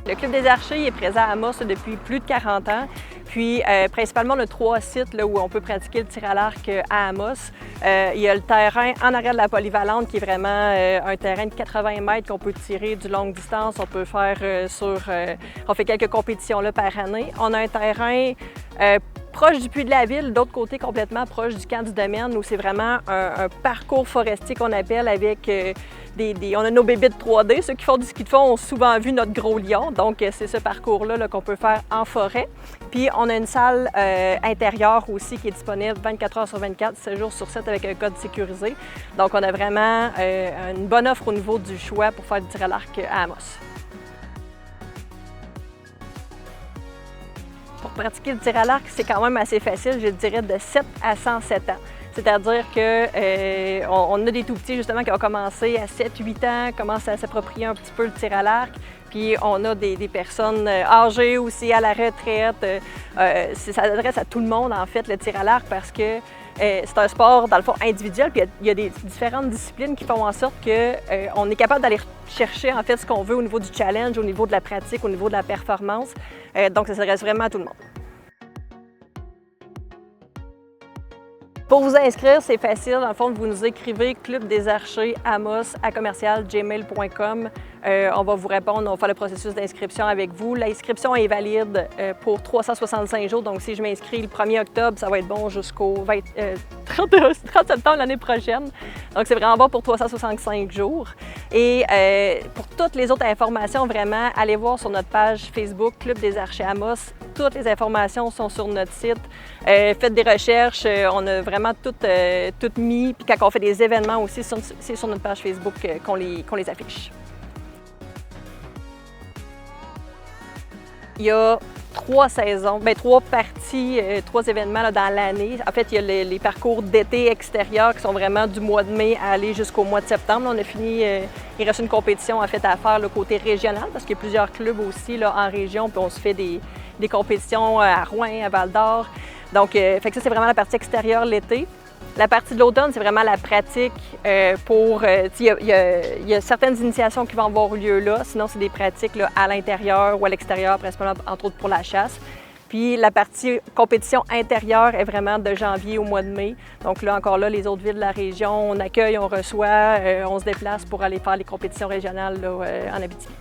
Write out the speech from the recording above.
Le Club des Archers est présent à Amos depuis plus de 40 ans. Puis, principalement, on a 3 sites là, où on peut pratiquer le tir à l'arc à Amos. Il y a le terrain en arrière de la polyvalente qui est vraiment un terrain de 80 mètres qu'on peut tirer du longue distance. On peut faire on fait quelques compétitions là par année. On a un terrain proche du puits de la ville, d'autre côté complètement proche du camp du domaine où c'est vraiment un parcours forestier qu'on appelle avec on a nos bébites 3D. Ceux qui font du ski de fond ont souvent vu notre gros lion, donc c'est ce parcours-là qu'on peut faire en forêt. Puis on a une salle intérieure aussi qui est disponible 24 heures sur 24, 7 jours sur 7 avec un code sécurisé. Donc on a vraiment une bonne offre au niveau du choix pour faire du tir à l'arc à Amos. Pour pratiquer le tir à l'arc, c'est quand même assez facile, je dirais de 7 à 107 ans. C'est-à-dire qu'on a des tout-petits justement qui ont commencé à 7-8 ans, commencent à s'approprier un petit peu le tir à l'arc. Puis on a des personnes âgées aussi à la retraite. Ça s'adresse à tout le monde en fait, le tir à l'arc, parce que c'est un sport dans le fond individuel. Puis il y a des différentes disciplines qui font en sorte qu'on est capable d'aller chercher en fait ce qu'on veut au niveau du challenge, au niveau de la pratique, au niveau de la performance. Donc ça s'adresse vraiment à tout le monde. Pour vous inscrire, c'est facile. Dans le fond, vous nous écrivez Club des Archers amos@gmail.com. On va vous répondre, on va faire le processus d'inscription avec vous. L'inscription est valide pour 365 jours. Donc, si je m'inscris le 1er octobre, ça va être bon jusqu'au 30 septembre l'année prochaine. Donc, c'est vraiment bon pour 365 jours. Et pour toutes les autres informations, vraiment, allez voir sur notre page Facebook Club des Archers Amos. Toutes les informations sont sur notre site. Faites des recherches. On a vraiment tout mis. Puis quand on fait des événements aussi, c'est sur notre page Facebook qu'on les affiche. Il y a 3 saisons, 3 parties, 3 événements là, dans l'année. En fait, il y a les parcours d'été extérieurs qui sont vraiment du mois de mai à aller jusqu'au mois de septembre. Là, on a fini, il reste une compétition en fait, à faire le côté régional parce qu'il y a plusieurs clubs aussi là, en région. Puis on se fait des compétitions à Rouyn, à Val-d'Or. Donc, fait que ça, c'est vraiment la partie extérieure l'été. La partie de l'automne, c'est vraiment la pratique pour... Il y a certaines initiations qui vont avoir lieu là, sinon c'est des pratiques là, à l'intérieur ou à l'extérieur, principalement entre autres pour la chasse. Puis la partie compétition intérieure est vraiment de janvier au mois de mai. Donc là, encore là, les autres villes de la région, on accueille, on reçoit, on se déplace pour aller faire les compétitions régionales là, en Abitibi.